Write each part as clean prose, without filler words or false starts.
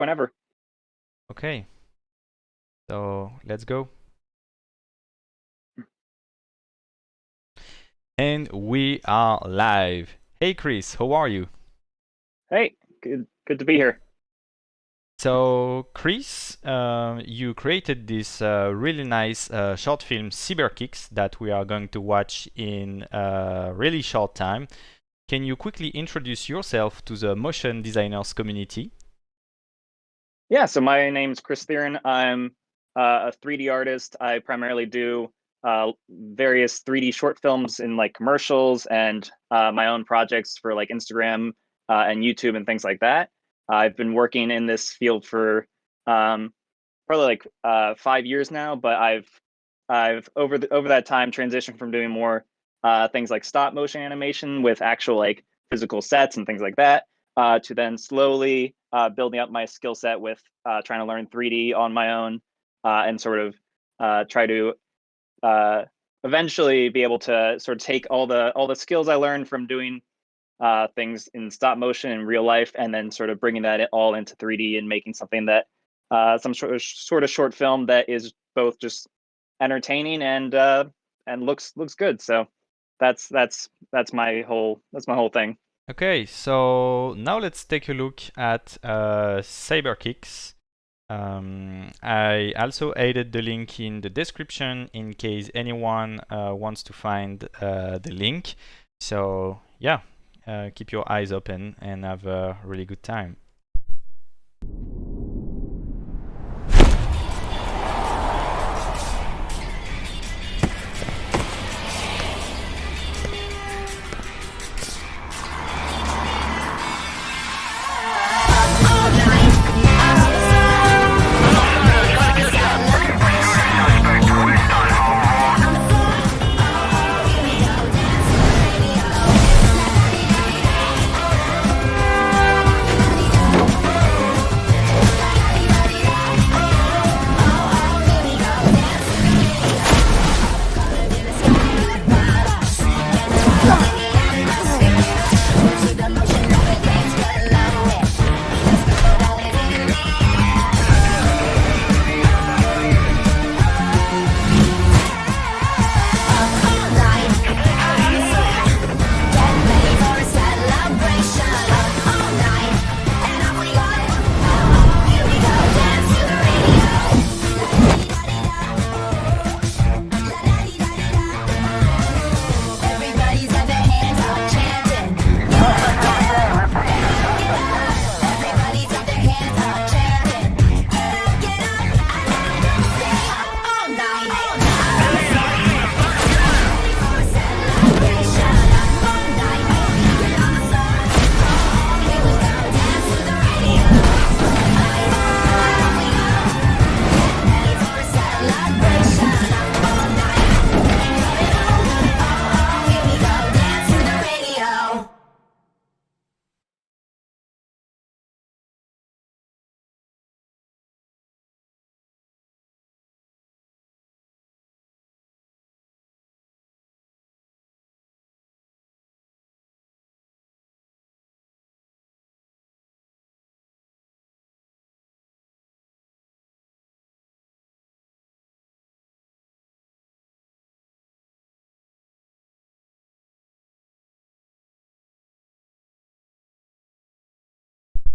Whenever. Okay, so let's go. And we are live. Hey Kris, how are you? Hey, good to be here. So Kris, you created this really nice short film Cyberkicks that we are going to watch in a really short time. Can you quickly introduce yourself to the motion designers community? Yeah, so my name's Kris Theorin. I'm a 3D artist. I primarily do various 3D short films in like commercials and my own projects for like Instagram and YouTube and things like that. I've been working in this field for um, probably like 5 years now, but I've over that time transitioned from doing more things like stop motion animation with actual like physical sets and things like that to then slowly building up my skill set with trying to learn 3D on my own and sort of try to uh, eventually be able to sort of take all the skills I learned from doing things in stop motion in real life, and then sort of bringing that all into 3D and making something that some sort of short film that is both just entertaining and looks good. So that's my whole thing. Okay, so now let's take a look at Cyberkicks. I also added the link in the description in case anyone wants to find the link. So yeah, keep your eyes open and have a really good time.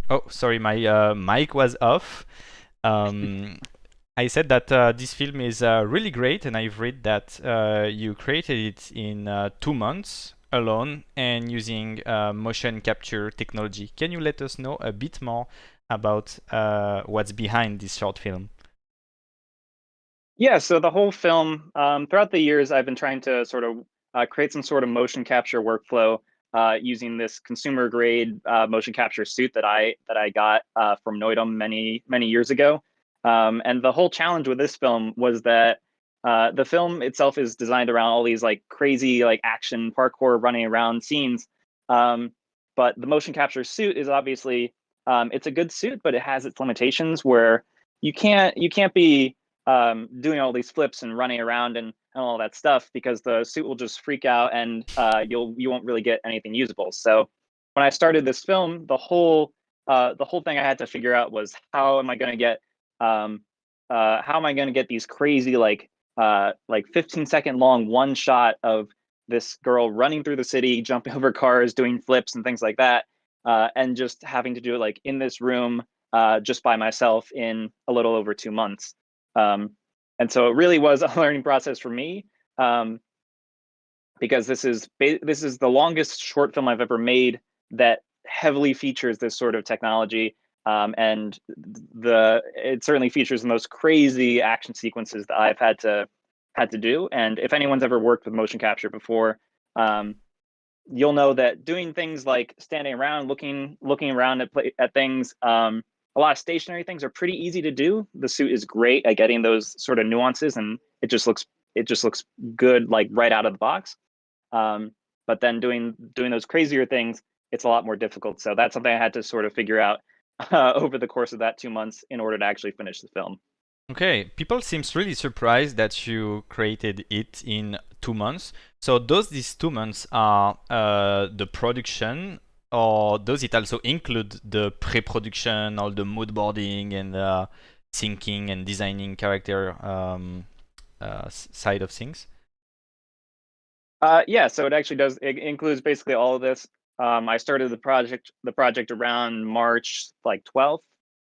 Oh, sorry, my mic was off. Um, I said that this film is really great, and I've read that you created it in 2 months alone and using motion capture technology. Can you let us know a bit more about what's behind this short film? Yeah, so the whole film, throughout the years, I've been trying to sort of create some sort of motion capture workflow using this consumer grade motion capture suit that I got from Noidum many years ago. And the whole challenge with this film was that the film itself is designed around all these like crazy like action parkour running around scenes. Um, but the motion capture suit is obviously it's a good suit, but it has its limitations where you can't be doing all these flips and running around and all that stuff because the suit will just freak out and you won't really get anything usable. So when I started this film, the whole the whole thing I had to figure out was how am I going to get these crazy like 15-second long one shot of this girl running through the city, jumping over cars, doing flips and things like that, and just having to do it like in this room just by myself in a little over 2 months. And so it really was a learning process for me, because this is the longest short film I've ever made that heavily features this sort of technology. And it certainly features the most crazy action sequences that I've had to do. And if anyone's ever worked with motion capture before, you'll know that doing things like standing around, looking around at things, a lot of stationary things are pretty easy to do. The suit is great at getting those sort of nuances, and it just looks good like right out of the box. But then doing those crazier things, it's a lot more difficult. So that's something I had to sort of figure out over the course of that 2 months in order to actually finish the film. Okay, people seems really surprised that you created it in 2 months. So does these 2 months are the production, or does it also include the pre-production, all the mood boarding and thinking and designing character side of things? Yeah, so it actually does. It includes basically all of this. I started the project around March like 12th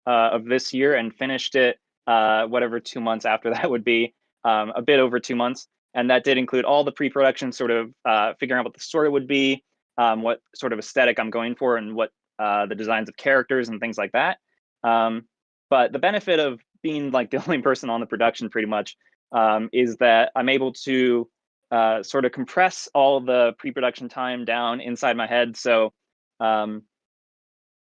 of this year, and finished it whatever 2 months after that would be, a bit over 2 months. And that did include all the pre-production, sort of figuring out what the story would be, what sort of aesthetic I'm going for, and what the designs of characters and things like that. But the benefit of being like the only person on the production pretty much is that I'm able to sort of compress all the pre-production time down inside my head. Um,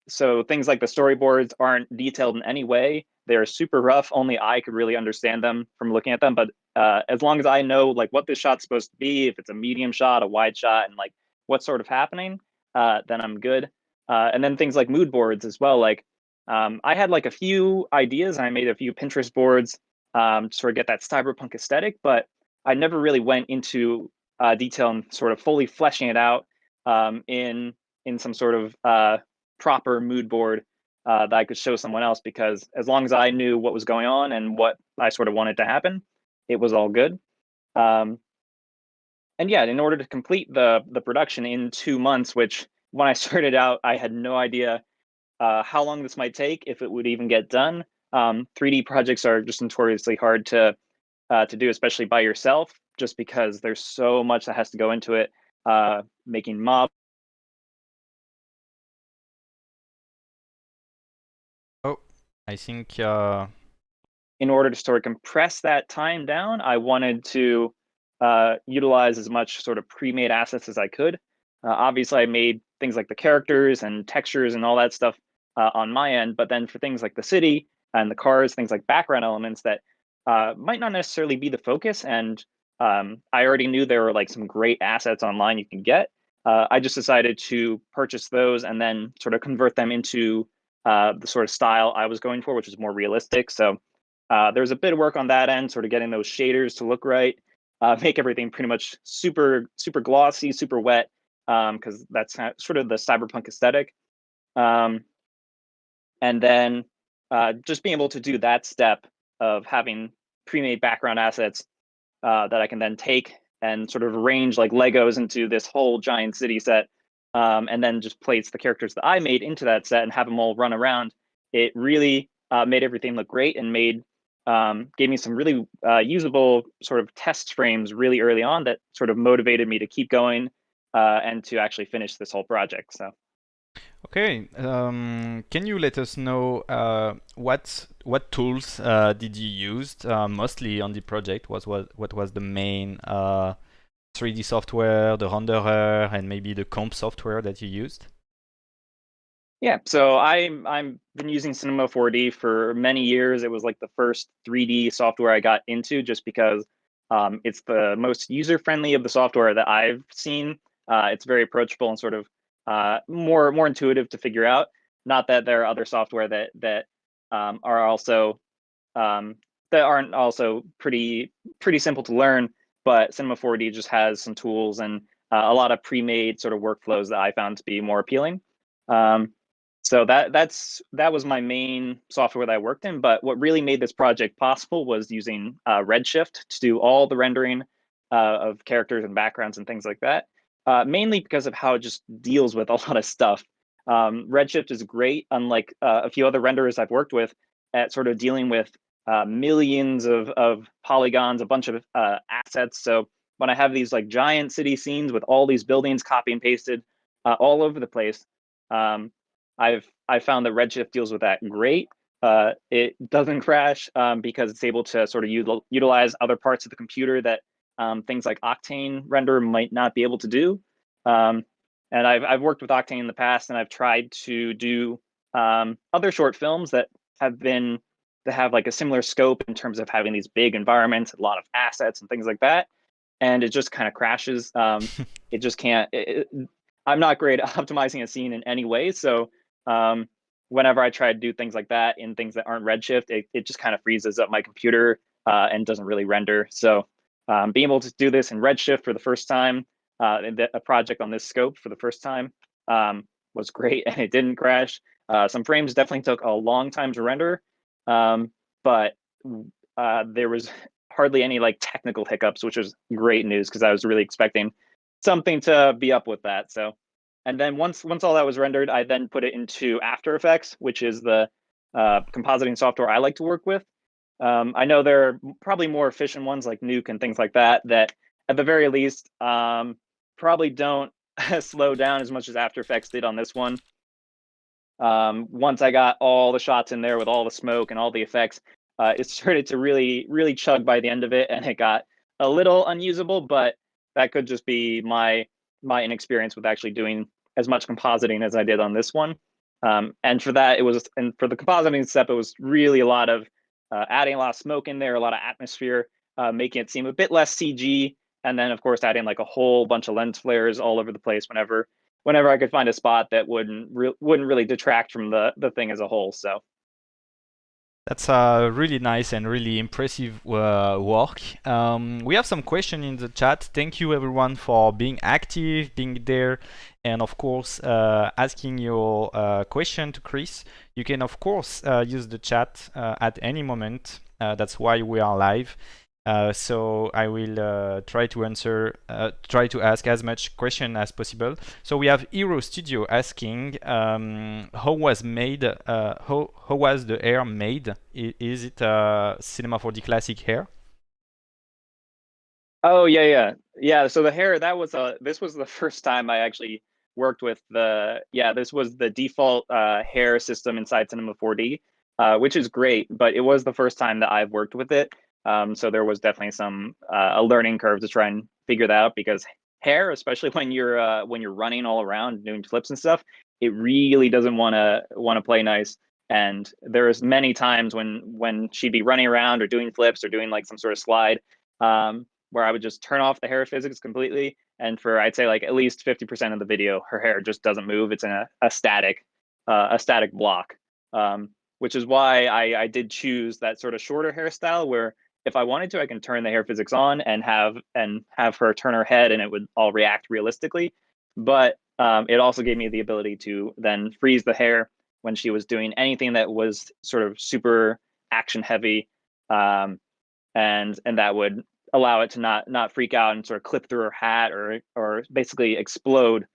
so things like the storyboards aren't detailed in any way. They're super rough. Only I could really understand them from looking at them. But as long as I know like what this shot's supposed to be, if it's a medium shot, a wide shot, and like what's sort of happening, then I'm good. And then things like mood boards as well. Like I had like a few ideas, and I made a few Pinterest boards to sort of get that cyberpunk aesthetic, but I never really went into detail and sort of fully fleshing it out in some sort of proper mood board that I could show someone else, because as long as I knew what was going on and what I sort of wanted to happen, it was all good. Um, and yeah, in order to complete the production in 2 months, which when I started out, I had no idea how long this might take, if it would even get done. 3D projects are just notoriously hard to do, especially by yourself, just because there's so much that has to go into it. Making mob. Oh, I think In order to sort of compress that time down, I wanted to utilize as much sort of pre-made assets as I could. Obviously, I made things like the characters and textures and all that stuff on my end, but then for things like the city and the cars, things like background elements that might not necessarily be the focus, and I already knew there were like some great assets online you can get. I just decided to purchase those and then sort of convert them into the sort of style I was going for, which is more realistic. So there's a bit of work on that end, sort of getting those shaders to look right, make everything pretty much super glossy, super wet, because that's sort of the cyberpunk aesthetic. Um, and then just being able to do that step of having pre-made background assets that I can then take and sort of arrange like Legos into this whole giant city set, and then just place the characters that I made into that set and have them all run around. It really made everything look great, and gave me some really usable sort of test frames really early on that sort of motivated me to keep going and to actually finish this whole project. So. okay. Can you let us know what tools did you use mostly on the project? What was the main 3D software, the renderer, and maybe the comp software that you used? Yeah, so I'm been using Cinema 4D for many years. It was like the first 3D software I got into, just because it's the most user-friendly of the software that I've seen. It's very approachable and sort of more intuitive to figure out. Not that there are other software that are also that aren't also pretty simple to learn, but Cinema 4D just has some tools and a lot of pre-made sort of workflows that I found to be more appealing. Um, So that was my main software that I worked in. But what really made this project possible was using Redshift to do all the rendering of characters and backgrounds and things like that. Mainly because of how it just deals with a lot of stuff. Redshift is great, unlike a few other renderers I've worked with, at sort of dealing with millions of polygons, a bunch of assets. So when I have these like giant city scenes with all these buildings copy and pasted all over the place, I found that Redshift deals with that great. It doesn't crash because it's able to sort of utilize other parts of the computer that things like Octane render might not be able to do. And I've worked with Octane in the past, and I've tried to do other short films that have like a similar scope in terms of having these big environments, a lot of assets and things like that. And it just kind of crashes. It just can't. I'm not great at optimizing a scene in any way, so whenever I try to do things like that in things that aren't Redshift, it just kind of freezes up my computer and doesn't really render. So being able to do this in Redshift for the first time, a project on this scope for the first time, was great, and it didn't crash. Some frames definitely took a long time to render, but there was hardly any like technical hiccups, which was great news because I was really expecting something to be up with that. So, and then once all that was rendered, I then put it into After Effects, which is the compositing software I like to work with. I know there are probably more efficient ones like Nuke and things like that at the very least probably don't slow down as much as After Effects did on this one. Once I got all the shots in there with all the smoke and all the effects, it started to really chug by the end of it, and it got a little unusable, but that could just be my inexperience with actually doing as much compositing as I did on this one. And for the compositing step, it was really a lot of adding a lot of smoke in there, a lot of atmosphere, making it seem a bit less CG, and then of course adding like a whole bunch of lens flares all over the place whenever I could find a spot that wouldn't really detract from the thing as a whole. So That's really nice and really impressive work. We have some questions in the chat. Thank you everyone for being active, being there, and of course asking your question to Kris. You can of course use the chat at any moment. That's why we are live. So I will try to ask as much question as possible. So we have Hero Studio asking, how was the hair made? Is it Cinema 4D Classic hair? oh yeah. So the hair, this was the first time I actually worked with this was the default hair system inside Cinema 4D, which is great, but it was the first time that I've worked with it. So there was definitely a learning curve to try and figure that out, because hair, especially when you're running all around doing flips and stuff, it really doesn't want to play nice. And there's many times when she'd be running around or doing flips or doing like some sort of slide, where I would just turn off the hair physics completely, and for I'd say like at least 50% of the video, her hair just doesn't move. It's in a static block. Which is why I did choose that sort of shorter hairstyle where if I wanted to, I can turn the hair physics on and have her turn her head and it would all react realistically. But it also gave me the ability to then freeze the hair when she was doing anything that was sort of super action heavy, and that would allow it to not freak out and sort of clip through her hat or basically explode,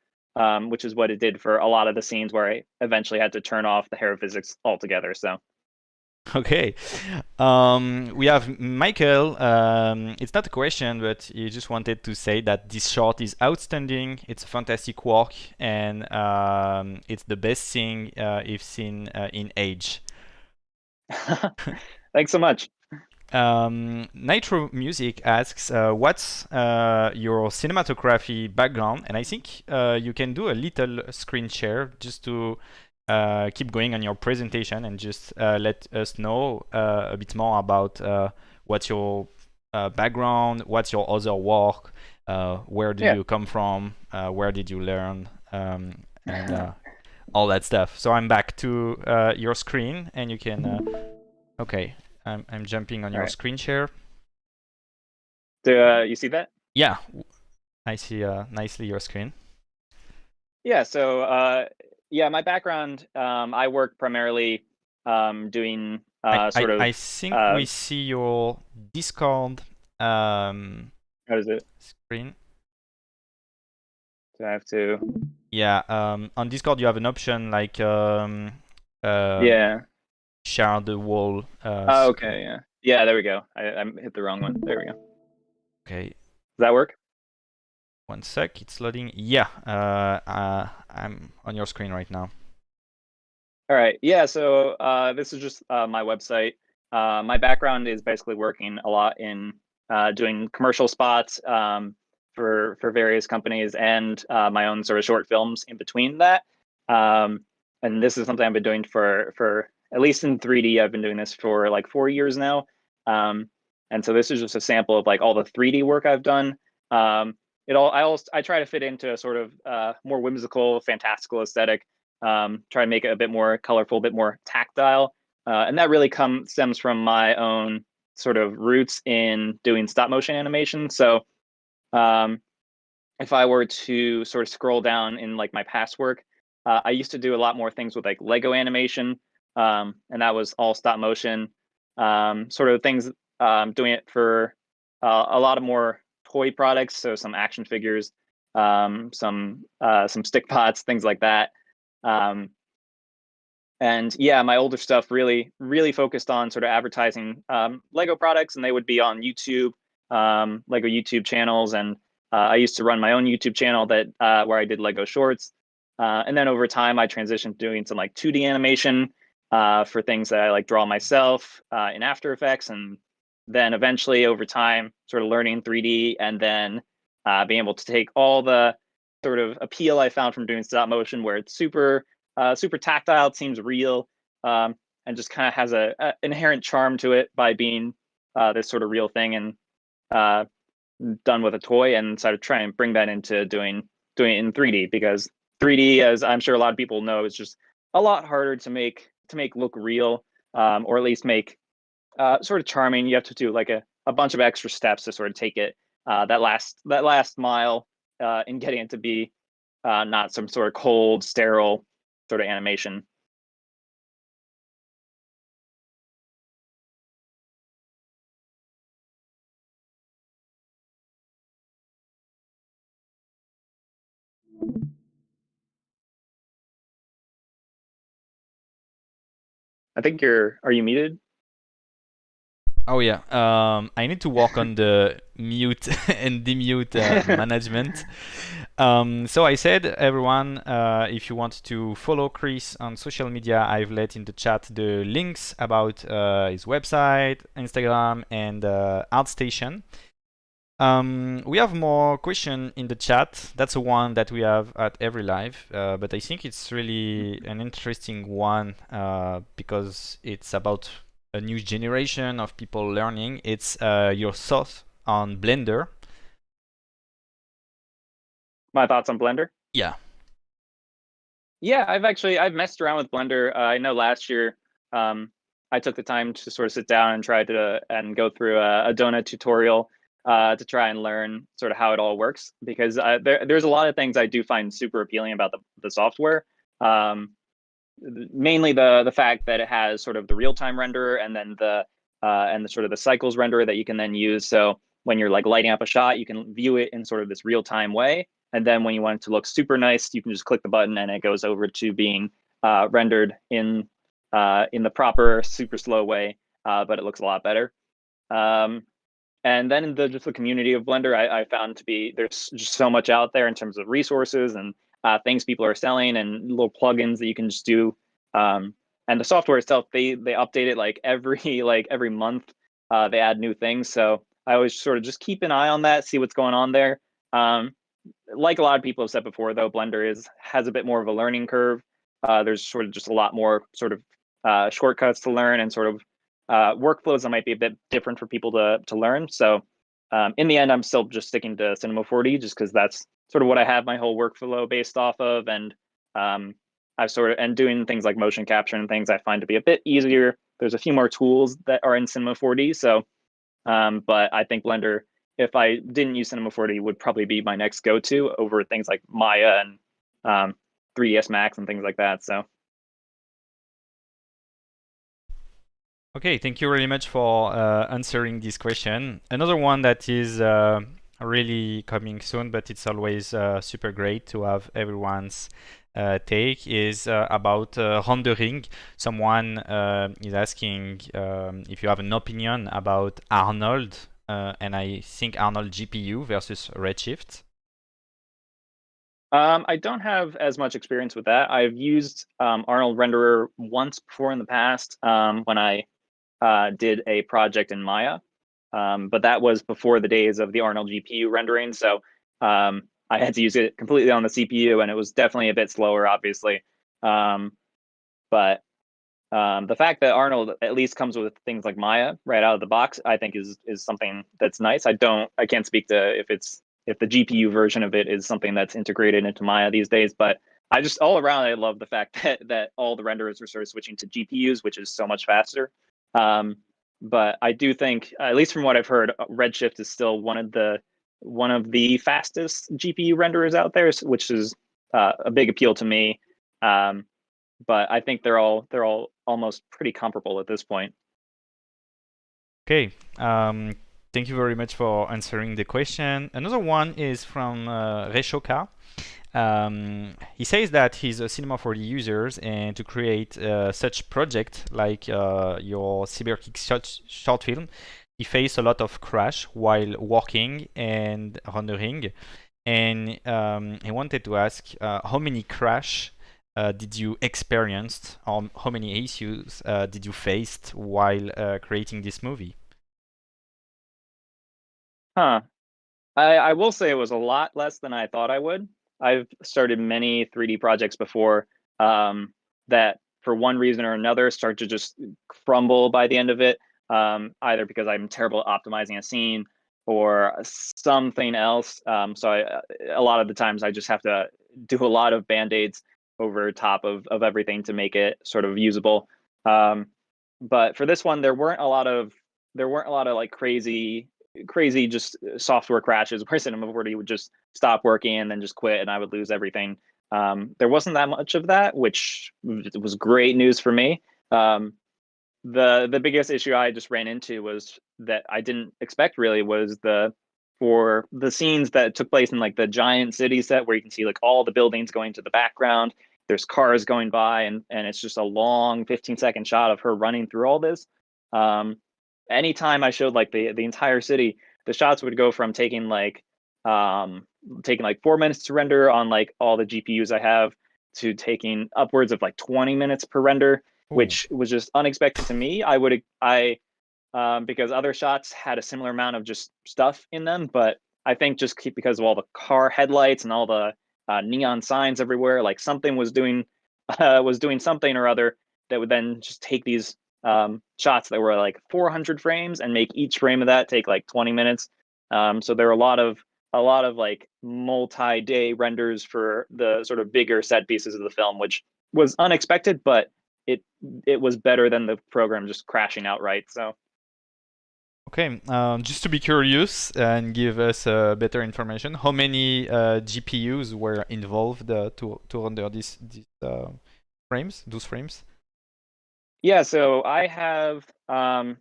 which is what it did for a lot of the scenes where I eventually had to turn off the hair physics altogether. So. Okay. We have Michael. It's not a question, but he just wanted to say that this short is outstanding. It's a fantastic work, and it's the best thing you've seen in age. Thanks so much. Nitro Music asks, what's your cinematography background? And I think you can do a little screen share just to keep going on your presentation and just let us know a bit more about what's your background, what's your other work, where did you come from, where did you learn, and all that stuff. So I'm back to your screen, and you can. Okay, I'm jumping on your screen share. Do you see that? Yeah, I see nicely your screen. Yeah. So Yeah, my background, I work primarily doing I think we see your Discord how is it? screen. Do I have to? Yeah, on Discord you have an option like Yeah. share the wall. Oh, okay. Yeah. Yeah. There we go. I hit the wrong one. There we go. Does Okay, that work? one sec, it's loading. Yeah, I'm on your screen right now. All right. Yeah. So this is just my website. My background is basically working a lot in doing commercial spots for various companies and my own sort of short films in between that. And this is something I've been doing for at least in 3D. I've been doing this for like 4 years now. And so this is just a sample of like all the 3D work I've done. I try to fit into a sort of more whimsical, fantastical aesthetic. Try to make it a bit more colorful, a bit more tactile. And that really stems from my own sort of roots in doing stop motion animation. So um, if I were to sort of scroll down in like my past work, I used to do a lot more things with like Lego animation, and that was all stop motion. Sort of things doing it for a lot of more toy products, so some action figures, some stick pots, things like that. Um, and yeah, my older stuff really focused on sort of advertising Lego products, and they would be on YouTube, Lego YouTube channels, and I used to run my own YouTube channel that where I did Lego shorts. And then over time, I transitioned to doing some like 2D animation for things that I like draw myself in After Effects, and then eventually over time, sort of learning 3D, and then being able to take all the sort of appeal I found from doing stop motion, where it's super tactile, it seems real, and just kind of has a inherent charm to it by being this sort of real thing and uh, done with a toy, and sort of try and bring that into doing it in 3D, because 3D, as I'm sure a lot of people know, is just a lot harder to make look real, or at least make sort of charming. You have to do like a bunch of extra steps to sort of take it that last mile in getting it to be not some sort of cold, sterile sort of animation. I think are you muted? Oh yeah, I need to work on the mute and demute management. So I said, everyone, if you want to follow Kris on social media, I've let in the chat the links about his website, Instagram, and ArtStation. We have more question in the chat. That's the one that we have at every live, but I think it's really an interesting one because it's about a new generation of people learning. It's your thoughts on Blender. My thoughts on Blender? Yeah. Yeah, I've messed around with Blender. I know last year I took the time to sort of sit down and try to and go through a donut tutorial to try and learn sort of how it all works, because there's a lot of things I do find super appealing about the software. Um, Mainly the fact that it has sort of the real-time renderer, and then the sort of the cycles renderer that you can then use. So when you're like lighting up a shot, you can view it in sort of this real-time way. And then when you want it to look super nice, you can just click the button and it goes over to being rendered in the proper super slow way, but it looks a lot better. And then just the community of Blender, I found to be, there's just so much out there in terms of resources and things people are selling and little plugins that you can just do. And the software itself, they update it like every month. They add new things, so I always sort of just keep an eye on that, see what's going on there. Like a lot of people have said before, though, Blender has a bit more of a learning curve. There's sort of just a lot more sort of shortcuts to learn, and sort of workflows that might be a bit different for people to learn. So in the end, I'm still just sticking to Cinema 4D, just because that's sort of what I have my whole workflow based off of. And I've sort of, and doing things like motion capture and things I find to be a bit easier. There's a few more tools that are in Cinema 4D. So, but I think Blender, if I didn't use Cinema 4D, would probably be my next go-to over things like Maya and 3ds Max and things like that. So Okay, thank you very much for answering this question. Another one that is really coming soon, but it's always super great to have everyone's take is about rendering. Someone is asking if you have an opinion about Arnold, and I think Arnold GPU versus Redshift. I don't have as much experience with that. I've used Arnold Renderer once before in the past when I did a project in Maya, but that was before the days of the Arnold GPU rendering. So I had to use it completely on the CPU, and it was definitely a bit slower, obviously. But the fact that Arnold at least comes with things like Maya right out of the box, I think is something that's nice. I can't speak to if the GPU version of it is something that's integrated into Maya these days, but I just all around I love the fact that all the renderers are sort of switching to GPUs, which is so much faster. But I do think, at least from what I've heard, Redshift is still one of the fastest GPU renderers out there, which is a big appeal to me. But I think they're all almost pretty comparable at this point. Okay, thank you very much for answering the question. Another one is from Reshoka. He says that he's a Cinema 4D user, and to create such project like your Cyberkick short film, he faced a lot of crash while working and rendering. And he wanted to ask how many crash did you experience, or how many issues did you face while creating this movie? Huh. I will say it was a lot less than I thought I would. I've started many 3D projects before that, for one reason or another, start to just crumble by the end of it, either because I'm terrible at optimizing a scene or something else. A lot of the times I just have to do a lot of band-aids over top of everything to make it sort of usable. But for this one, there weren't a lot of like crazy just software crashes where Cinema 4D would just stop working and then just quit, and I would lose everything. There wasn't that much of that, which was great news for me. The biggest issue I just ran into was that I didn't expect really was for the scenes that took place in like the giant city set where you can see like all the buildings going to the background. There's cars going by, and it's just a long 15-second shot of her running through all this. Anytime I showed like the entire city, the shots would go from taking like 4 minutes to render on like all the GPUs I have to taking upwards of like 20 minutes per render, which was just unexpected to me. Because other shots had a similar amount of just stuff in them, but I think just because of all the car headlights and all the neon signs everywhere, like something was doing something or other that would then just take these shots that were like 400 frames and make each frame of that take like 20 minutes. So there were a lot of like multi-day renders for the sort of bigger set pieces of the film, which was unexpected, but it was better than the program just crashing outright. So okay, just to be curious and give us better information, how many GPUs were involved to render those frames? yeah, so I have the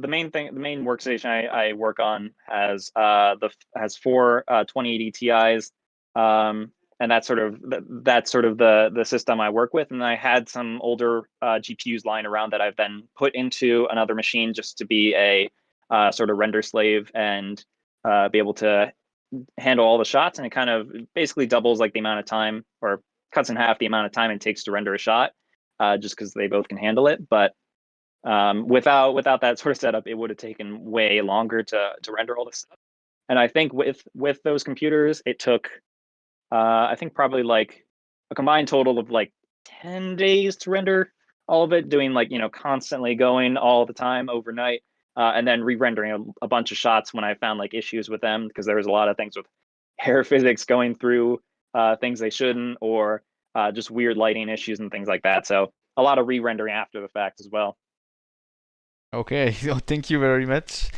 main workstation I work on has has four 2080 Ti's, and that's sort of the system I work with. And I had some older GPUs lying around that I've then put into another machine just to be a sort of render slave and be able to handle all the shots. And it kind of basically doubles like the amount of time, or cuts in half the amount of time it takes to render a shot. Just because they both can handle it. But without that sort of setup, it would have taken way longer to render all this stuff. And I think with those computers, it took I think probably like a combined total of like 10 days to render all of it, doing like constantly going all the time overnight, and then re-rendering a bunch of shots when I found like issues with them, because there was a lot of things with hair physics going through things they shouldn't, or just weird lighting issues and things like that. So a lot of re-rendering after the fact as well. Okay, so thank you very much.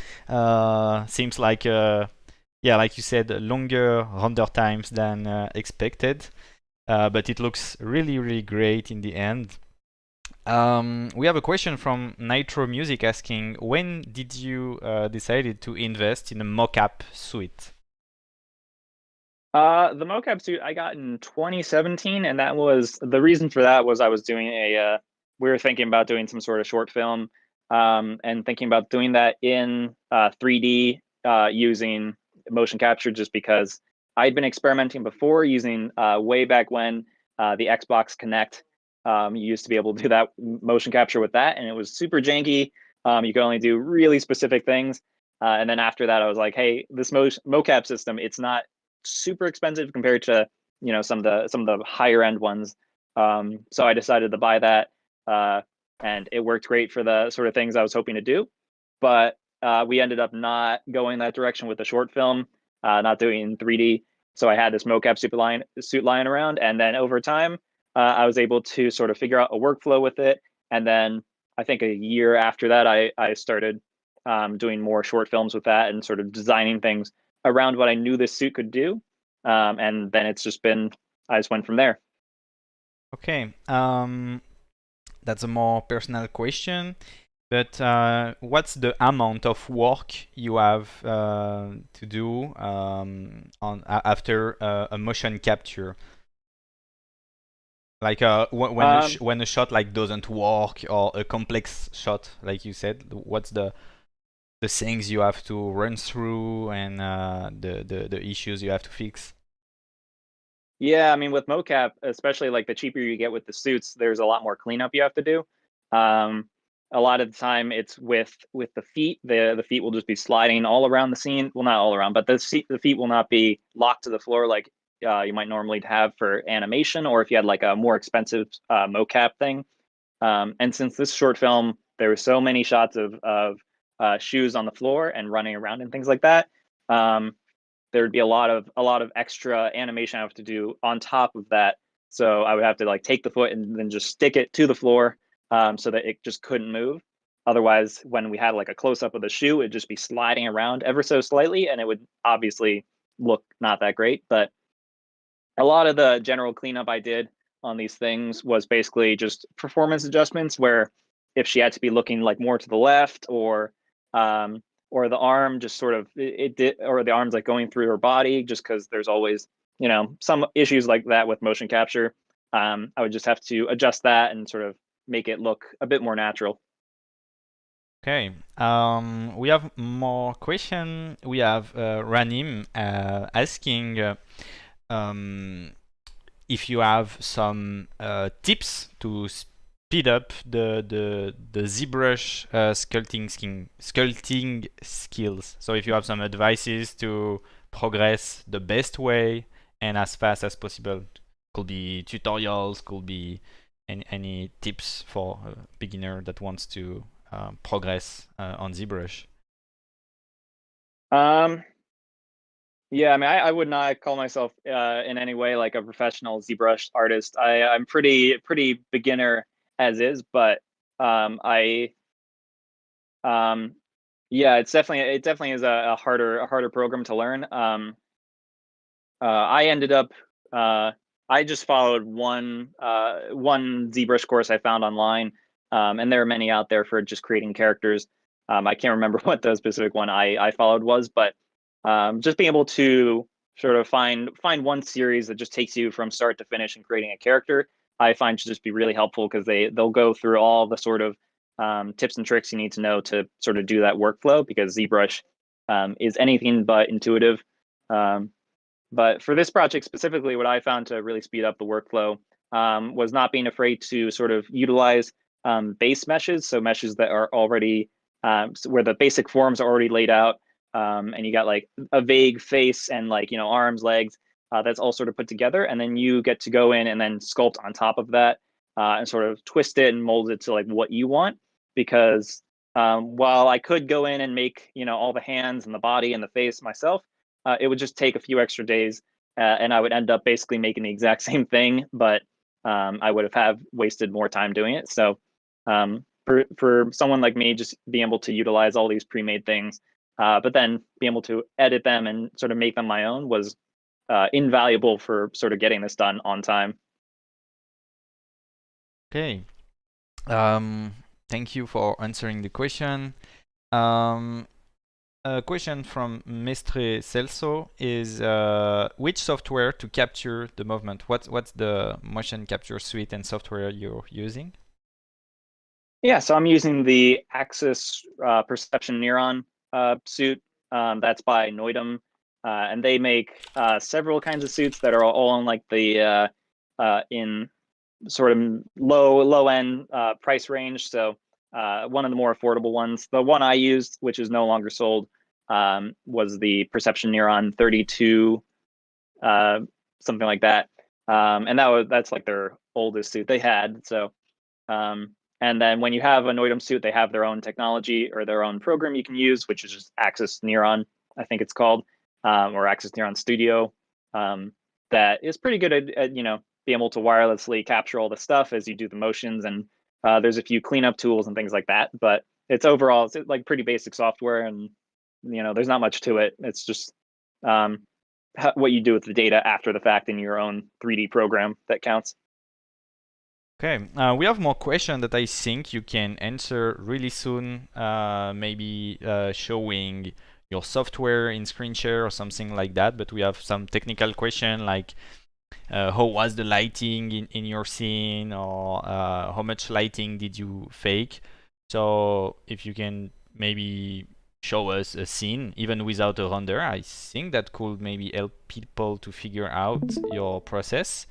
Seems like, yeah, like you said, longer render times than expected. but it looks really, really great in the end. We have a question from Nitro Music asking, when did you decided to invest in a mocap suite? The mocap suit I got in 2017, and that was the reason for that was I was doing we were thinking about doing some sort of short film, and thinking about doing that in 3D using motion capture, just because I'd been experimenting before using way back when the Xbox Kinect. You used to be able to do that motion capture with that, and it was super janky. You could only do really specific things. And then after that, I was like, hey, this mocap system, it's not super expensive compared to some of the higher end ones. So I decided to buy that, and it worked great for the sort of things I was hoping to do. But we ended up not going that direction with the short film, not doing in 3D. So I had this mocap suit lying around, and then over time, I was able to sort of figure out a workflow with it. And then I think a year after that, I started doing more short films with that and sort of designing things around what I knew this suit could do. And then it's just been, I just went from there. Okay, that's a more personal question, but what's the amount of work you have to do after a motion capture? Like when a shot like doesn't work, or a complex shot, like you said, what's the things you have to run through, and the issues you have to fix? Yeah, I mean, with mocap, especially like the cheaper you get with the suits, there's a lot more cleanup you have to do. A lot of the time, it's with the feet. The feet will just be sliding all around the scene. Well, not all around, but the feet will not be locked to the floor like you might normally have for animation, or if you had like a more expensive mocap thing. And since this short film, there were so many shots of shoes on the floor and running around and things like that. There would be a lot of extra animation I have to do on top of that. So I would have to like take the foot and then just stick it to the floor, so that it just couldn't move. Otherwise, when we had like a close up of the shoe, it'd just be sliding around ever so slightly, and it would obviously look not that great. But a lot of the general cleanup I did on these things was basically just performance adjustments, where if she had to be looking like more to the left, or the arm just sort of it did, or the arms like going through her body, just because there's always some issues like that with motion capture. I would just have to adjust that and sort of make it look a bit more natural. Okay, we have more question. We have Ranim asking um, if you have some tips to speed up the ZBrush sculpting skills. So if you have some advices to progress the best way and as fast as possible, could be tutorials, could be any tips for a beginner that wants to progress on ZBrush. Um, Yeah, I mean, I would not call myself in any way like a professional ZBrush artist. I'm pretty beginner as is, but I yeah, it definitely is a harder program to learn. I ended up I just followed one ZBrush course I found online, and there are many out there for just creating characters. I can't remember what the specific one I followed was, but just being able to sort of find one series that just takes you from start to finish in creating a character, I find should just be really helpful, because they'll go through all the sort of tips and tricks you need to know to sort of do that workflow, because ZBrush is anything but intuitive. Um, but for this project specifically, what I found to really speed up the workflow was not being afraid to sort of utilize base meshes, so meshes that are already where the basic forms are already laid out, and you got like a vague face and like arms, legs. That's all sort of put together, and then you get to go in and then sculpt on top of that, and sort of twist it and mold it to like what you want. Because while I could go in and make all the hands and the body and the face myself, it would just take a few extra days, and I would end up basically making the exact same thing, but I would have wasted more time doing it. So for someone like me, just being able to utilize all these pre-made things, but then being able to edit them and sort of make them my own was invaluable for sort of getting this done on time. Okay. Thank you for answering the question. A question from Mestre Celso is which software to capture the movement? What's the motion capture suite and software you're using? Yeah, so I'm using the Axis Perception Neuron suit. That's by Noidum, and they make several kinds of suits that are all in like the in sort of low end price range. So one of the more affordable ones, the one I used, which is no longer sold, was the Perception Neuron 32, something like that. And that's like their oldest suit they had. So and then when you have a Noidum suit, they have their own technology or their own program you can use, which is just Axis Neuron, I think it's called, or Axis Neuron Studio. That is pretty good at being able to wirelessly capture all the stuff as you do the motions, and there's a few cleanup tools and things like that. But it's overall it's like pretty basic software, and there's not much to it. It's just what you do with the data after the fact in your own 3D program that counts. Okay, we have more questions that I think you can answer really soon. Maybe showing your software in screen share or something like that. But we have some technical question like how was the lighting in your scene, or how much lighting did you fake? So if you can maybe show us a scene even without a render, I think that could maybe help people to figure out your process.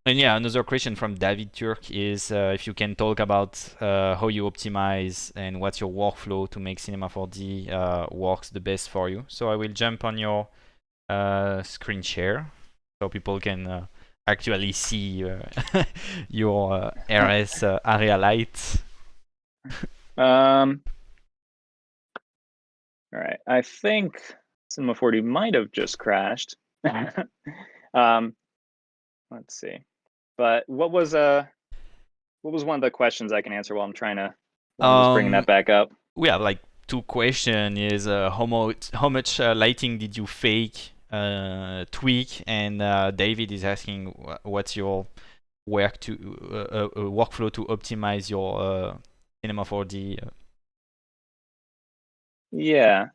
And yeah, another question from David Turk is if you can talk about how you optimize and what's your workflow to make Cinema 4D works the best for you. So I will jump on your screen share so people can actually see your RS area light. All right, I think Cinema 4D might have just crashed. Let's see. But what was one of the questions I can answer while I'm trying to just bringing that back up? We have like two questions. Is how much lighting did you fake, tweak, and David is asking what's your workflow to optimize your Cinema 4D. Yeah.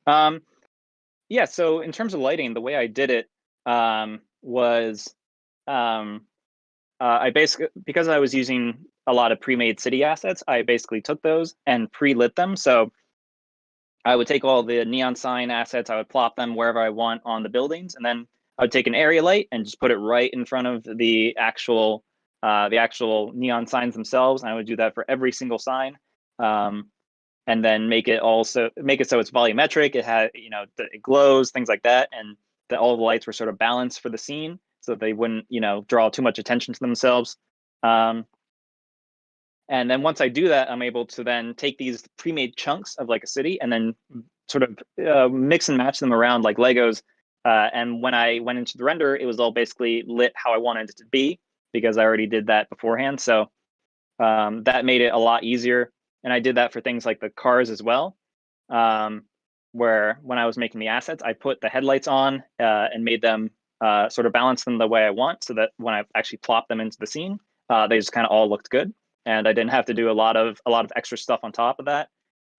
Yeah. So in terms of lighting, the way I did it was I basically, because I was using a lot of pre-made city assets, I basically took those and pre-lit them. So I would take all the neon sign assets, I would plop them wherever I want on the buildings, and then I would take an area light and just put it right in front of the actual neon signs themselves. And I would do that for every single sign. And then make it so it's volumetric. It had, it glows, things like that, and that all the lights were sort of balanced for the scene, so that they wouldn't, draw too much attention to themselves. And then once I do that, I'm able to then take these pre-made chunks of like a city and then sort of mix and match them around like Legos. And when I went into the render, it was all basically lit how I wanted it to be because I already did that beforehand. So that made it a lot easier. And I did that for things like the cars as well, where when I was making the assets, I put the headlights on and made them sort of balance them the way I want, so that when I actually plopped them into the scene, they just kind of all looked good, and I didn't have to do a lot of extra stuff on top of that.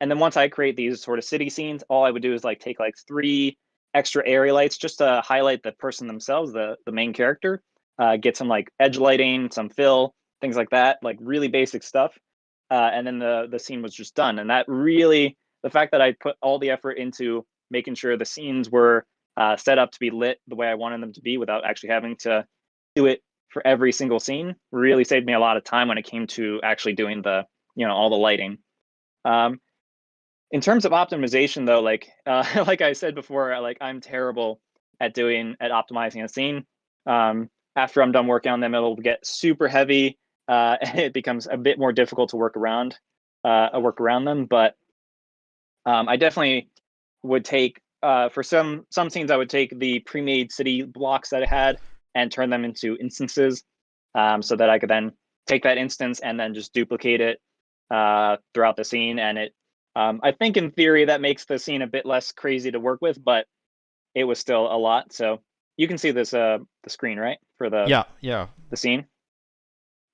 And then once I create these sort of city scenes, all I would do is like take like 3 extra area lights just to highlight the person themselves, the main character, get some like edge lighting, some fill, things like that, like really basic stuff. And then the scene was just done. And that really, the fact that I put all the effort into making sure the scenes were set up to be lit the way I wanted them to be without actually having to do it for every single scene really saved me a lot of time when it came to actually doing the, all the lighting. In terms of optimization though, like like I said before, like I'm terrible at optimizing a scene. After I'm done working on them, it'll get super heavy. And it becomes a bit more difficult to work around them. But I definitely would take for some scenes, I would take the pre-made city blocks that I had and turn them into instances, so that I could then take that instance and then just duplicate it throughout the scene. And I think in theory that makes the scene a bit less crazy to work with, but it was still a lot. So you can see this the screen, right? For Yeah. the scene.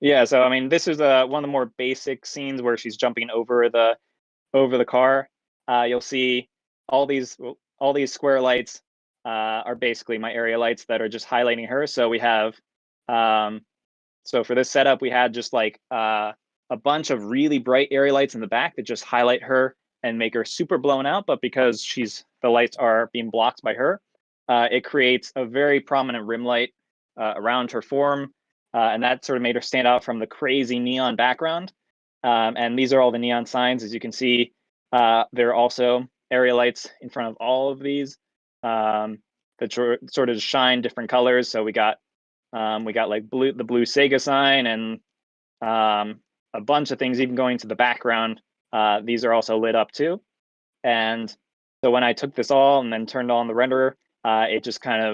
Yeah, so I mean, this is one of the more basic scenes where she's jumping over the car. You'll see all these all these square lights are basically my area lights that are just highlighting her. So we have so for this setup, we had just like a bunch of really bright area lights in the back that just highlight her and make her super blown out. But because the lights are being blocked by her, it creates a very prominent rim light around her form. And that sort of made her stand out from the crazy neon background. And these are all the neon signs. As you can see, there are also area lights in front of all of these that sort of shine different colors. So we got like the blue Sega sign and a bunch of things even going to the background. These are also lit up too. And so when I took this all and then turned on the renderer, it just kind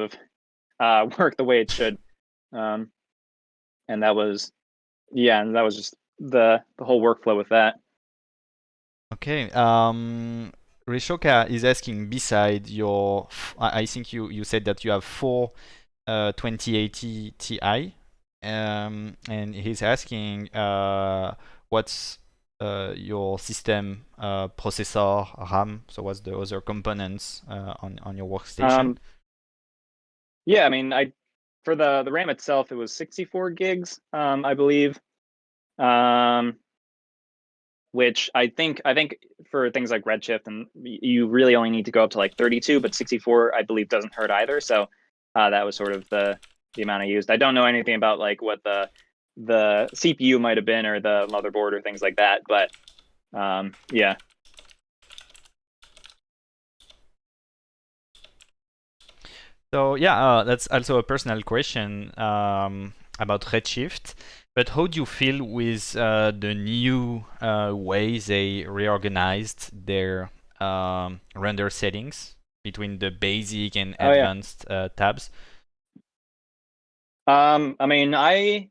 of worked the way it should. And that was just the whole workflow with that. Okay. Rishoka is asking, beside your, I think you said that you have four 2080 Ti, and he's asking what's your system processor, RAM. So what's the other components on your workstation? Yeah, I mean, for the RAM itself, it was 64 gigs, I believe. Which I think for things like Redshift, and you really only need to go up to like 32, but 64 I believe doesn't hurt either. So that was sort of the amount I used. I don't know anything about like what the CPU might have been or the motherboard or things like that, but yeah. So yeah, that's also a personal question about Redshift. But how do you feel with the new way they reorganized their render settings between the basic and advanced tabs? I mean, I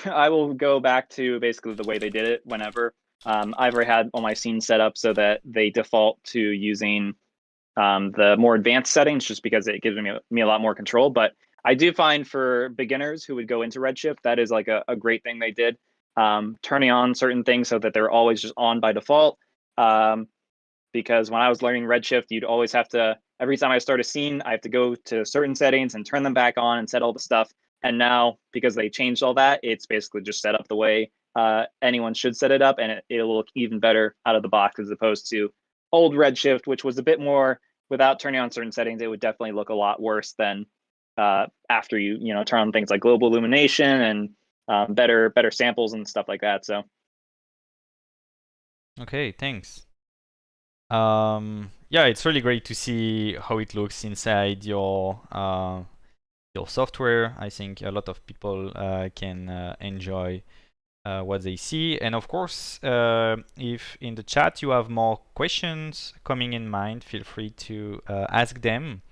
will go back to basically the way they did it whenever. I've already had all my scenes set up so that they default to using the more advanced settings, just because it gives me a lot more control. But I do find for beginners who would go into Redshift, that is like a great thing they did. Turning on certain things so that they're always just on by default. Because when I was learning Redshift, you'd always have to, every time I start a scene, I have to go to certain settings and turn them back on and set all the stuff. And now, because they changed all that, it's basically just set up the way anyone should set it up, and it'll look even better out of the box as opposed to old Redshift, which was a bit more, without turning on certain settings, it would definitely look a lot worse than after you turn on things like global illumination and better samples and stuff like that. So okay, thanks. Yeah, it's really great to see how it looks inside your software. I think a lot of people can enjoy what they see. And of course, if in the chat you have more questions coming in mind, feel free to ask them.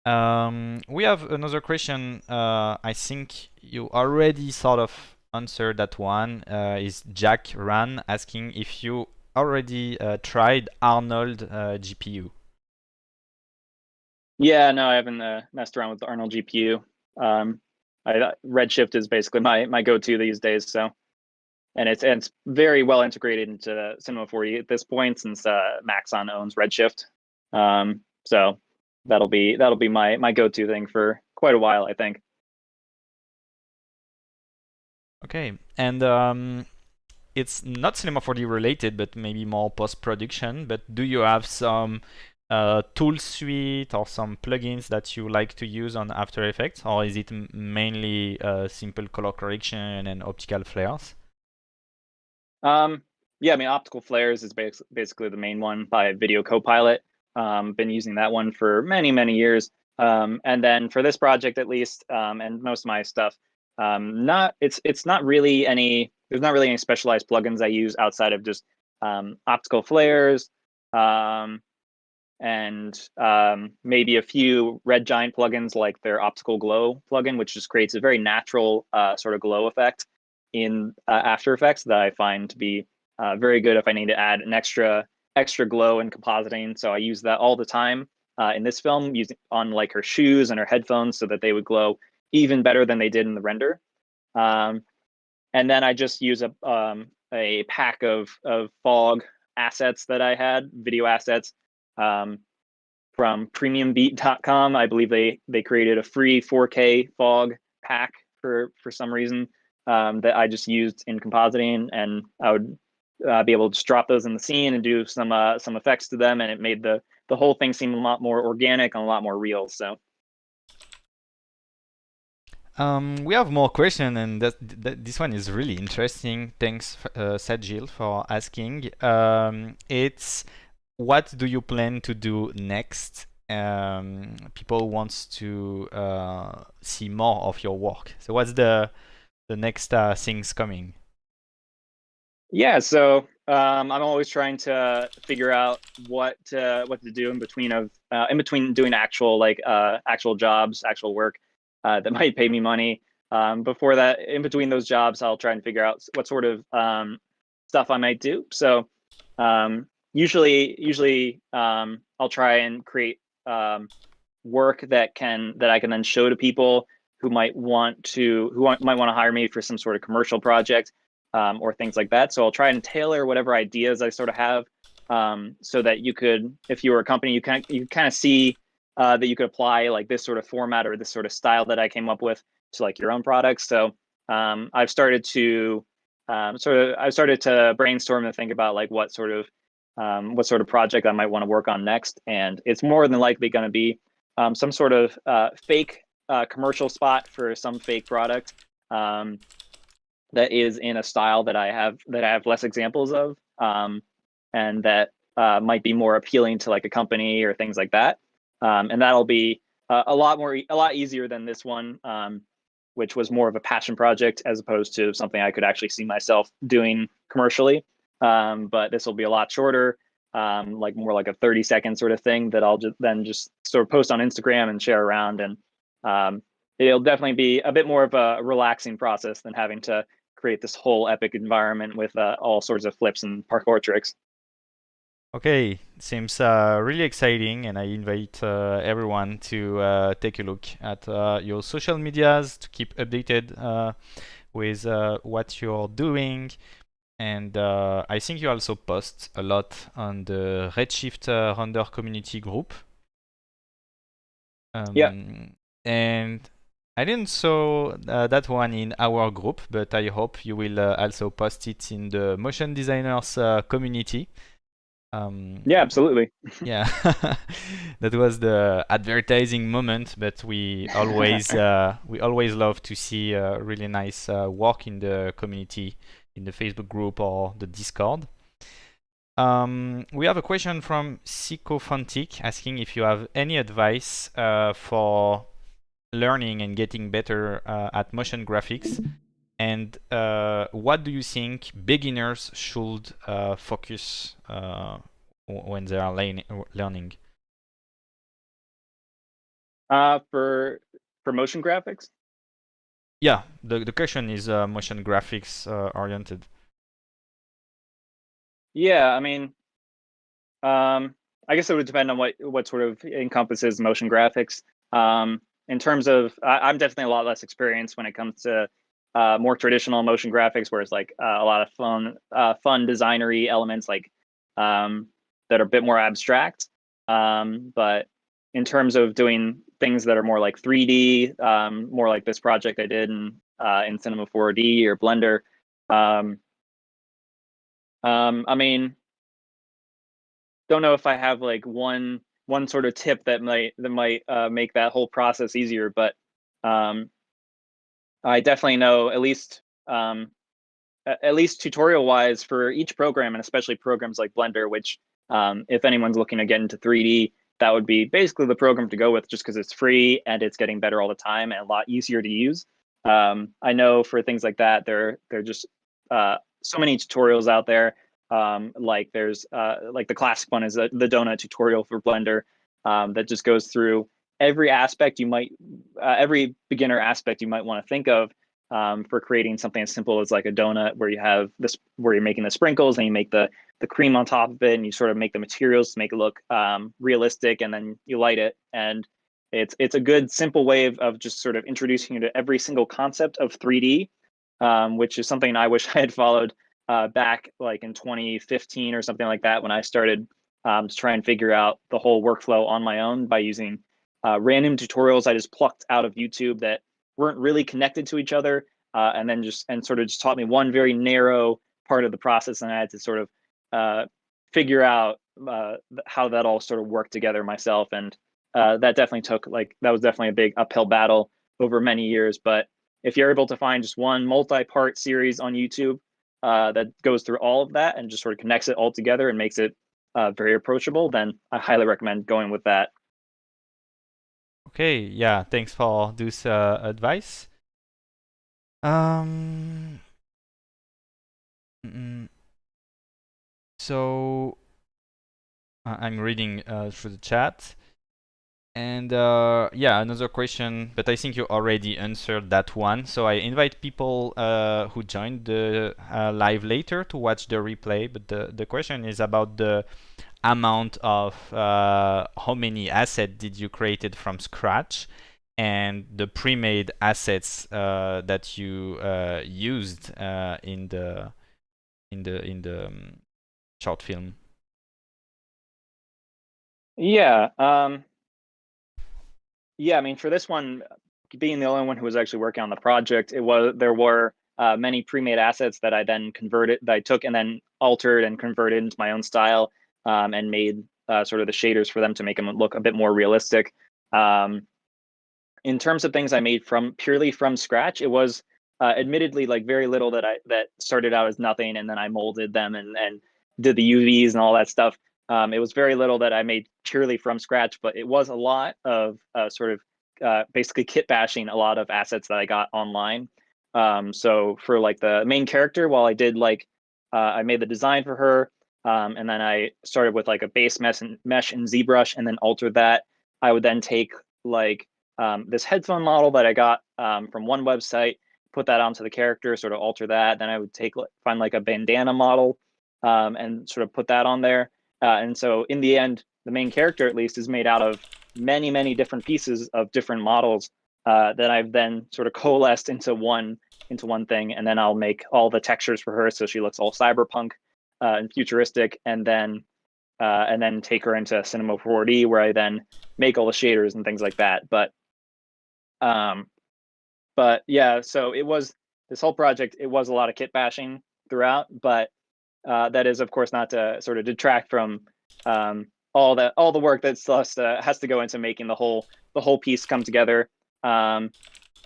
We have another question. I think you already sort of answered that one. Is Jack Ran asking if you already tried Arnold GPU? yeah, no, I haven't messed around with the Arnold GPU. Redshift is basically my go-to these days. So, and it's very well integrated into Cinema 4D at this point, since Maxon owns Redshift. So that'll be my go-to thing for quite a while, I think. Okay, and it's not Cinema 4D related, but maybe more post-production. But do you have some tool suite or some plugins that you like to use on After Effects, or is it mainly simple color correction and optical flares? Yeah, I mean, optical flares is basically the main one by Video Copilot. Been using that one for many years. And then for this project, at least, and most of my stuff, it's not really any. There's not really any specialized plugins I use outside of just optical flares, and maybe a few Red Giant plugins like their optical glow plugin, which just creates a very natural sort of glow effect in After Effects that I find to be very good if I need to add an extra glow in compositing. So I use that all the time in this film using on like her shoes and her headphones so that they would glow even better than they did in the render. And then I just use a pack of fog assets that I had, video assets, from premiumbeat.com. I believe they created a free 4K fog pack for some reason, that I just used in compositing, and I would be able to just drop those in the scene and do some effects to them, and it made the whole thing seem a lot more organic and a lot more real. So we have more questions, and this one is really interesting. Thanks, Sajil, for asking. It's what do you plan to do next? People wants to see more of your work. So what's the next things coming? yeah, so I'm always trying to figure out what to do in between doing actual jobs, actual work that might pay me money. Before that, in between those jobs, I'll try and figure out what sort of stuff I might do. So usually I'll try and create work that I can then show to people who might want to hire me for some sort of commercial project, or things like that. So I'll try and tailor whatever ideas I sort of have, so that you could, if you were a company, you kind of see that you could apply like this sort of format or this sort of style that I came up with to like your own products. So I've started to brainstorm and think about like what sort of project I might want to work on next, and it's more than likely going to be some sort of fake commercial spot for some fake product that is in a style that I have less examples of, and that might be more appealing to like a company or things like that. And that'll be a lot easier than this one, which was more of a passion project as opposed to something I could actually see myself doing commercially. But this will be a lot shorter, like more like a 30-second sort of thing that I'll just sort of post on Instagram and share around. And it'll definitely be a bit more of a relaxing process than having to create this whole epic environment with all sorts of flips and parkour tricks. Okay, seems really exciting, and I invite everyone to take a look at your social medias to keep updated with what you're doing. And I think you also post a lot on the Redshift render community group. Yeah. And I didn't saw that one in our group, but I hope you will also post it in the motion designers community. Yeah, absolutely. Yeah, that was the advertising moment, but we always love to see really nice work in the community, in the Facebook group or the Discord. We have a question from Sycophantic asking if you have any advice for learning and getting better at motion graphics, and what do you think beginners should focus when they are learning? For motion graphics. Yeah, the question is motion graphics oriented. Yeah, I mean, I guess it would depend on what sort of encompasses motion graphics. In terms of, I'm definitely a lot less experienced when it comes to more traditional motion graphics, where it's like a lot of fun designery elements, like that are a bit more abstract. But in terms of doing things that are more like 3D, more like this project I did in Cinema 4D or Blender, I mean, don't know if I have like one sort of tip that might make that whole process easier, but I definitely know at least tutorial wise for each program, and especially programs like Blender, which if anyone's looking to get into 3D, that would be basically the program to go with, just because it's free and it's getting better all the time and a lot easier to use. I know for things like that, there are just so many tutorials out there. Like there's like the classic one is the donut tutorial for Blender, that just goes through every aspect every beginner aspect you might want to think of, for creating something as simple as like a donut where you have this, where you're making the sprinkles and you make the cream on top of it, and you sort of make the materials to make it look realistic, and then you light it. And it's a good simple way of just sort of introducing you to every single concept of 3D, which is something I wish I had followed back like in 2015 or something like that, when I started to try and figure out the whole workflow on my own by using random tutorials I just plucked out of YouTube that weren't really connected to each other, and then sort of just taught me one very narrow part of the process, and I had to sort of figure out how that all sort of worked together myself. And that definitely that was definitely a big uphill battle over many years. But if you're able to find just one multi-part series on YouTube that goes through all of that and just sort of connects it all together and makes it very approachable, then I highly recommend going with that. Okay, yeah, thanks for this advice. So I'm reading through the chat. And yeah, another question, but I think you already answered that one. So I invite people who joined the live later to watch the replay. But the question is about the amount of how many assets did you created from scratch, and the pre-made assets that you used in the short film. Yeah. Yeah, I mean, for this one, being the only one who was actually working on the project, there were many pre-made assets that I then that I took and then altered and converted into my own style, and made sort of the shaders for them to make them look a bit more realistic. In terms of things I made purely from scratch, it was admittedly like very little that started out as nothing, and then I molded them and did the UVs and all that stuff. It was very little that I made purely from scratch, but it was a lot of sort of basically kit bashing a lot of assets that I got online. So for like the main character, while I did I made the design for her, and then I started with like a base mesh and ZBrush, and then altered that. I would then take like this headphone model that I got from one website, put that onto the character, sort of alter that. Then I would find like a bandana model, and sort of put that on there. And so in the end, the main character at least is made out of many, many different pieces of different models that I've then sort of coalesced into one thing. And then I'll make all the textures for her so she looks all cyberpunk and futuristic, and then take her into Cinema 4D, where I then make all the shaders and things like that. But yeah, so this whole project, it was a lot of kit bashing throughout, but that is, of course, not to sort of detract from all the work that still has to go into making the whole piece come together. And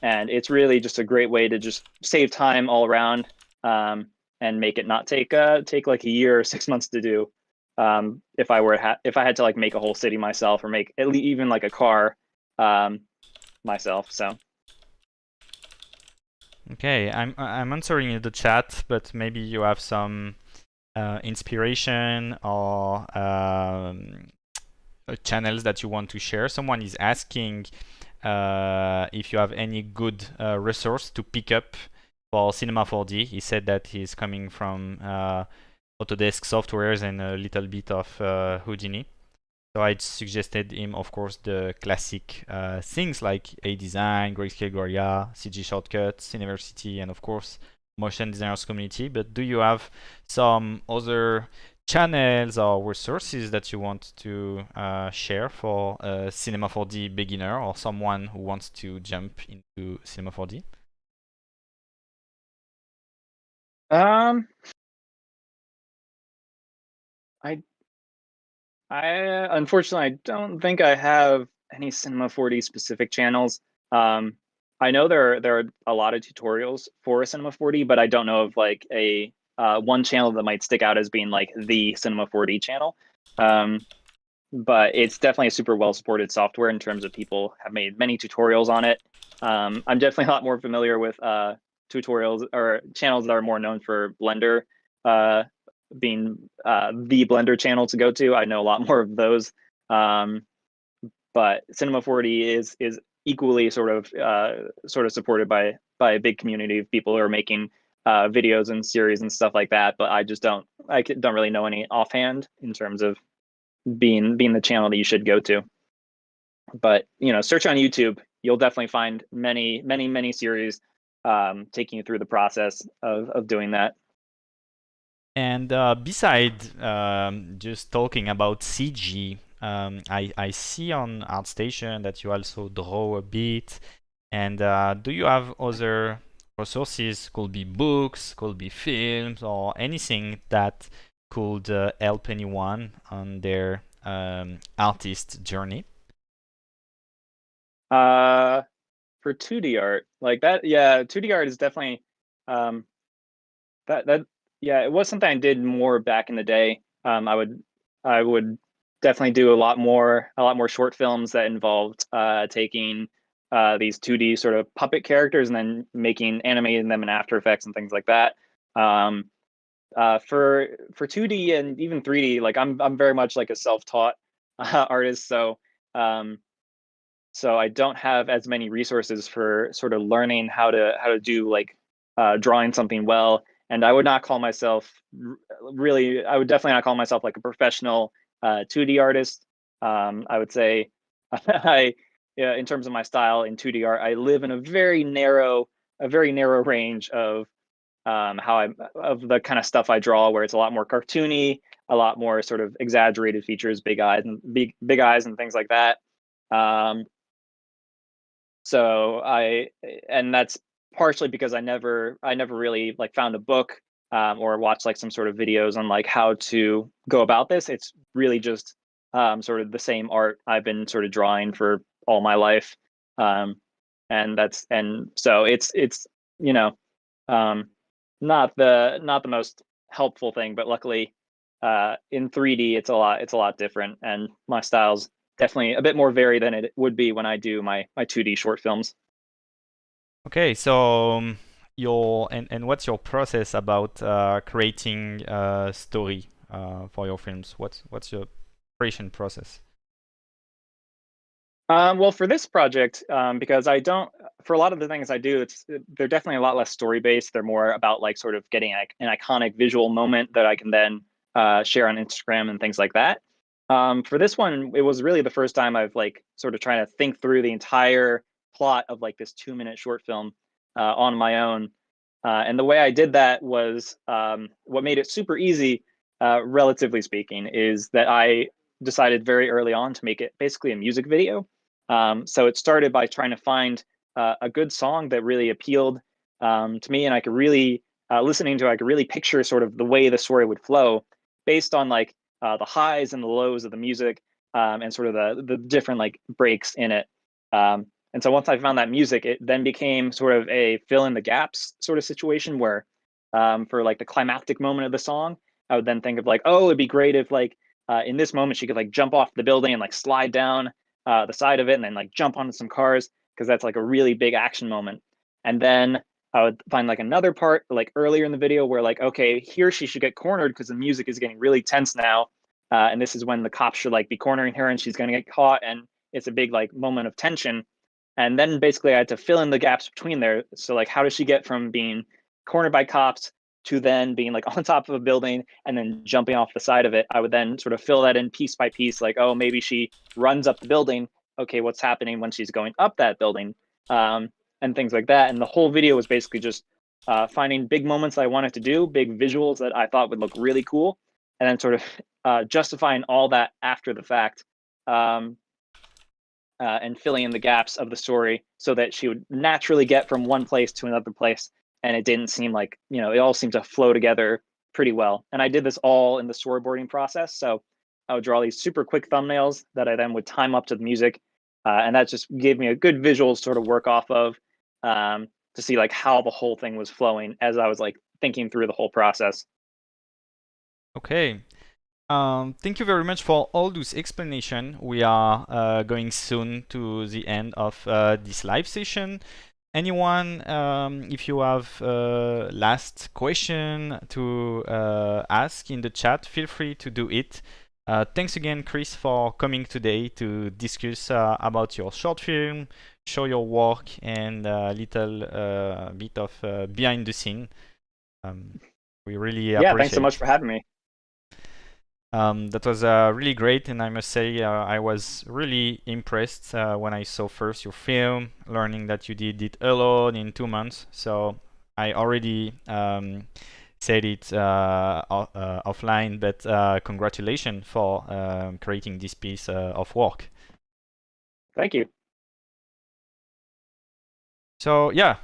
it's really just a great way to just save time all around, and make it not take like a year or 6 months to do. If I had to like make a whole city myself, or make even like a car myself. So. Okay, I'm answering in the chat, but maybe you have some inspiration or channels that you want to share. Someone is asking if you have any good resource to pick up for Cinema 4D. He said that he's coming from Autodesk softwares and a little bit of Houdini. So I suggested him, of course, the classic things like A-Design, Grayscale Gloria, CG Shortcuts, University, and of course, Motion Designers Community. But do you have some other channels or resources that you want to share for a Cinema 4D beginner or someone who wants to jump into Cinema 4D? I unfortunately, I don't think I have any Cinema 4D specific channels. I know there are a lot of tutorials for Cinema 4D, but I don't know of like a one channel that might stick out as being like the Cinema 4D channel. But it's definitely a super well supported software in terms of people have made many tutorials on it. I'm definitely a lot more familiar with tutorials or channels that are more known for Blender, being the Blender channel to go to. I know a lot more of those, but Cinema 4D is equally sort of supported by by a big community of people who are making videos and series and stuff like that. But I just don't really know any offhand in terms of being the channel that you should go to. But search on YouTube, you'll definitely find many series taking you through the process of doing that. And beside just talking about CG, I see on ArtStation that you also draw a bit. And do you have other resources? Could be books, could be films, or anything that could help anyone on their artist journey? For 2D art, like that, yeah, 2D art is definitely that yeah, it was something I did more back in the day. I would definitely do a lot more short films that involved taking these 2D sort of puppet characters and then animating them in After Effects and things like that. For 2D and even 3D, like I'm very much like a self-taught artist, so I don't have as many resources for sort of learning how to do like drawing something well. And I would not call myself I would definitely not call myself like a professional 2D artist. I would say in terms of my style in 2D art, I live in a very narrow range of of the kind of stuff I draw, where it's a lot more cartoony, a lot more sort of exaggerated features, big eyes and things like that. And that's partially because I never really like found a book or watched like some sort of videos on like how to go about this. It's really just sort of the same art I've been sort of drawing for all my life. And so it's not the most helpful thing, but luckily in 3D it's a lot different, and my style's definitely a bit more varied than it would be when I do my 2D short films. Okay, so and what's your process about creating a story for your films? What's your creation process? Well, for this project, because for a lot of the things I do, they're definitely a lot less story based. They're more about like sort of getting an iconic visual moment that I can then share on Instagram and things like that. For this one, it was really the first time I've like sort of trying to think through the entire plot of like this 2-minute short film on my own. And the way I did that was what made it super easy, relatively speaking, is that I decided very early on to make it basically a music video. So it started by trying to find a good song that really appealed to me, and I could really listening to it, I could really picture sort of the way the story would flow based on like the highs and the lows of the music, and sort of the different like breaks in it. And so once I found that music, it then became sort of a fill in the gaps sort of situation where for like the climactic moment of the song, I would then think of like, oh, it'd be great if like in this moment she could like jump off the building and like slide down the side of it and then like jump onto some cars, because that's like a really big action moment. And then I would find like another part like earlier in the video where like, okay, here she should get cornered because the music is getting really tense now. And this is when the cops should like be cornering her and she's going to get caught. And it's a big like moment of tension. And then basically I had to fill in the gaps between there. So like, how does she get from being cornered by cops to then being like on top of a building and then jumping off the side of it? I would then sort of fill that in piece by piece, like, oh, maybe she runs up the building. Okay, what's happening when she's going up that building? And things like that. And the whole video was basically just finding big moments that I wanted to do, big visuals that I thought would look really cool, and then sort of justifying all that after the fact. And filling in the gaps of the story so that she would naturally get from one place to another place. And it didn't seem like, it all seemed to flow together pretty well. And I did this all in the storyboarding process. So I would draw these super quick thumbnails that I then would time up to the music. And that just gave me a good visual sort of work off of to see like how the whole thing was flowing as I was like thinking through the whole process. Okay. Thank you very much for all those explanation. We are going soon to the end of this live session. Anyone, if you have last question to ask in the chat, feel free to do it. Thanks again, Kris, for coming today to discuss about your short film, show your work, and a little bit of behind the scene. We really Yeah, thanks so much appreciate. for having me. That was really great, and I must say I was really impressed when I saw first your film, learning that you did it alone in 2 months. So I already said it offline, but congratulations for creating this piece of work. Thank you. So yeah,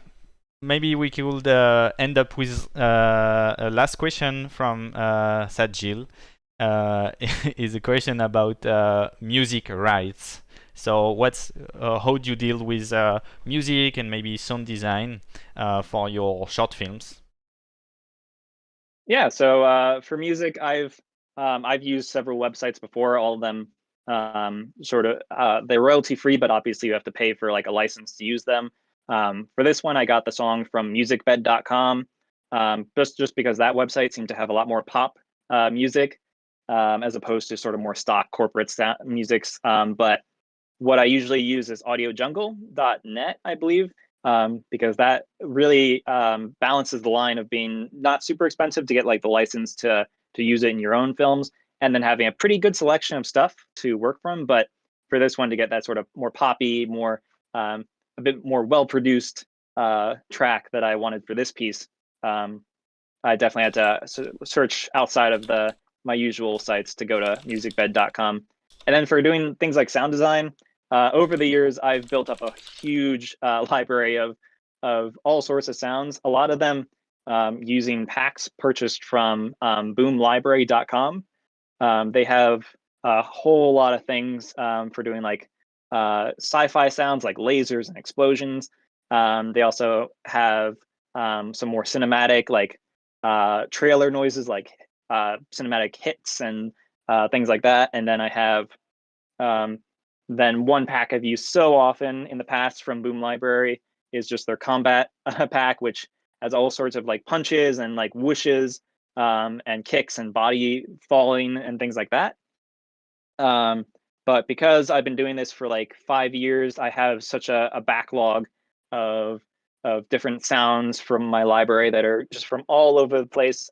maybe we could end up with a last question from Sajil. Is a question about music rights. So how do you deal with music and maybe sound design for your short films? Yeah, so for music, I've used several websites before. All of them sort of they're royalty free, but obviously you have to pay for like a license to use them. For this one, I got the song from musicbed.com, just because that website seemed to have a lot more pop music, as opposed to sort of more stock corporate musics. But what I usually use is audiojungle.net, I believe, because that really balances the line of being not super expensive to get like the license to use it in your own films, and then having a pretty good selection of stuff to work from. But for this one to get that sort of more poppy, more a bit more well produced track that I wanted for this piece, I definitely had to search outside of the my usual sites to go to musicbed.com. And then for doing things like sound design, over the years, I've built up a huge library of all sorts of sounds. A lot of them using packs purchased from boomlibrary.com. They have a whole lot of things for doing like sci-fi sounds like lasers and explosions. They also have some more cinematic like trailer noises like cinematic hits and things like that. And then I have um, then one pack I've used so often in the past from Boom Library is just their combat pack, which has all sorts of like punches and like whooshes and kicks and body falling and things like that. Um, but because I've been doing this for like 5 years, I have such a backlog of different sounds from my library that are just from all over the place.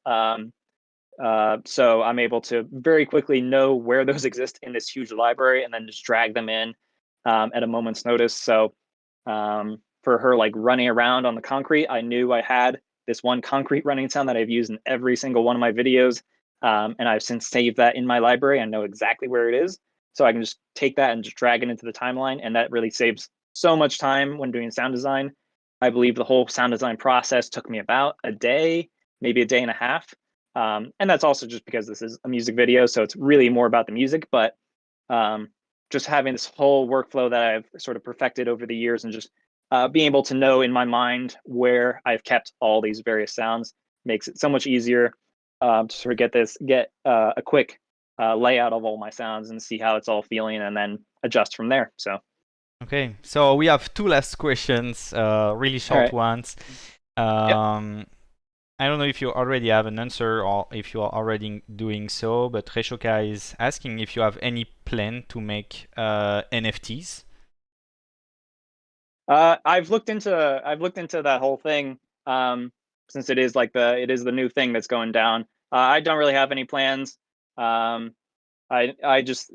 So I'm able to very quickly know where those exist in this huge library and then just drag them in at a moment's notice. So for her like running around on the concrete, I knew I had this one concrete running sound that I've used in every single one of my videos. And I've since saved that in my library. I know exactly where it is. So I can just take that and just drag it into the timeline. And that really saves so much time when doing sound design. I believe the whole sound design process took me about a day, maybe a day and a half. And that's also just because this is a music video, so it's really more about the music. But just having this whole workflow that I've sort of perfected over the years, and just being able to know in my mind where I've kept all these various sounds makes it so much easier to sort of get a quick layout of all my sounds and see how it's all feeling, and then adjust from there. So. Okay, so we have two last questions, really All short right. ones. Yep. I don't know if you already have an answer or if you are already doing so, but Reshoka is asking if you have any plan to make NFTs. I've looked into that whole thing, since it is the new thing that's going down. I don't really have any plans. Um, I just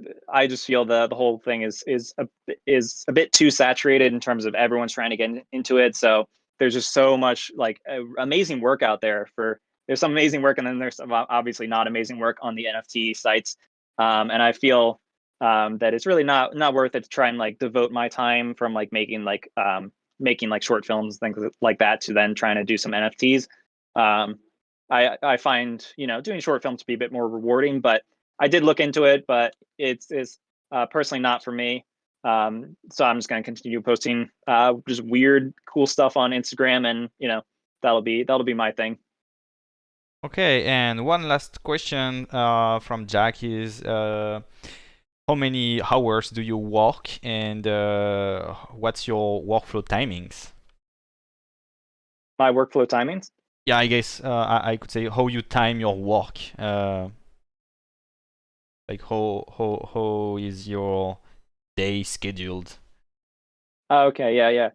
feel the whole thing is a bit too saturated in terms of everyone's trying to get into it. So there's just so much like amazing work out there. There's some amazing work, and then there's some obviously not amazing work on the NFT sites. And I feel that it's really not worth it to try and like devote my time from like making like short films, things like that, to then trying to do some NFTs. Um, I find doing short films to be a bit more rewarding, but I did look into it, but it's personally not for me. So I'm just going to continue posting just weird, cool stuff on Instagram, and that'll be my thing. Okay, and one last question from Jack is how many hours do you work and what's your workflow timings? My workflow timings. Yeah, I guess I could say how you time your work. Like how is your day scheduled? Okay, yeah.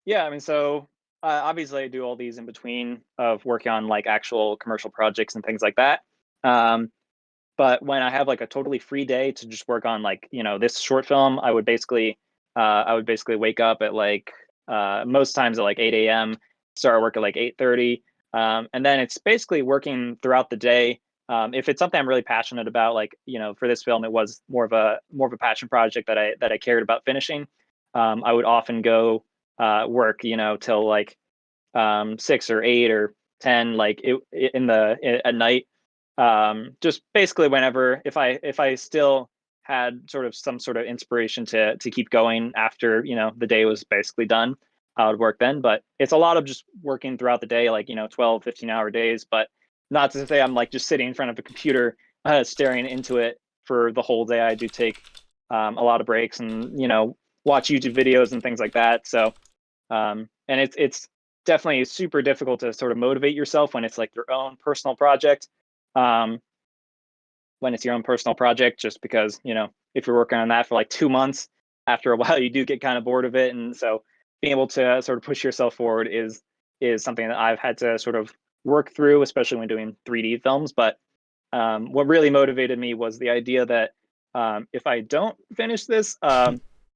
Yeah, I mean, so obviously I do all these in between of working on like actual commercial projects and things like that. Um, but when I have like a totally free day to just work on like, this short film, I would basically wake up at like most times at like 8 a.m., start work at like 8:30. And then it's basically working throughout the day. If it's something I'm really passionate about, like, for this film, it was more of a passion project that I cared about finishing. I would often go work, till like 6 or 8 or 10, like at night. Just basically whenever if I still had sort of some sort of inspiration to keep going after the day was basically done, I would work then. But it's a lot of just working throughout the day, like 12, 15-hour days. But not to say I'm like just sitting in front of a computer staring into it for the whole day. I do take a lot of breaks and watch YouTube videos and things like that. So and it's definitely super difficult to sort of motivate yourself when it's like your own personal project. Um, when it's your own personal project, just because if you're working on that for like 2 months, after a while you do get kind of bored of it, and so being able to sort of push yourself forward is something that I've had to sort of work through, especially when doing 3D films. But what really motivated me was the idea that if I don't finish this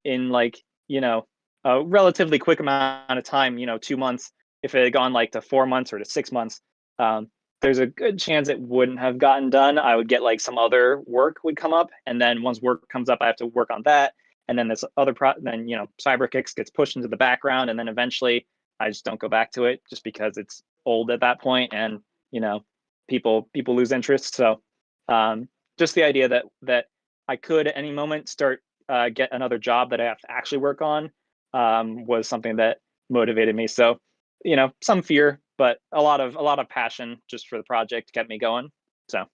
in like a relatively quick amount of time, 2 months, if it had gone like to 4 months or to 6 months, um, there's a good chance it wouldn't have gotten done. I would get like some other work would come up, and then once work comes up, I have to work on that, and then this other then CyberKicks gets pushed into the background, and then eventually I just don't go back to it just because it's old at that point, and you know people lose interest. So just the idea that I could at any moment start get another job that I have to actually work on was something that motivated me. So some fear, but a lot of passion just for the project kept me going. So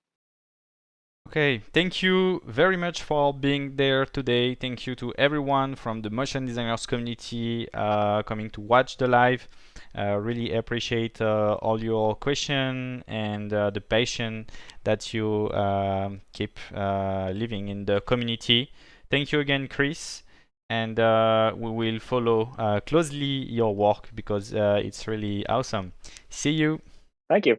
Okay, thank you very much for being there today. Thank you to everyone from the motion designers community coming to watch the live. Really appreciate all your question and the passion that you keep living in the community. Thank you again, Kris, and we will follow closely your work because it's really awesome. See you. thank you.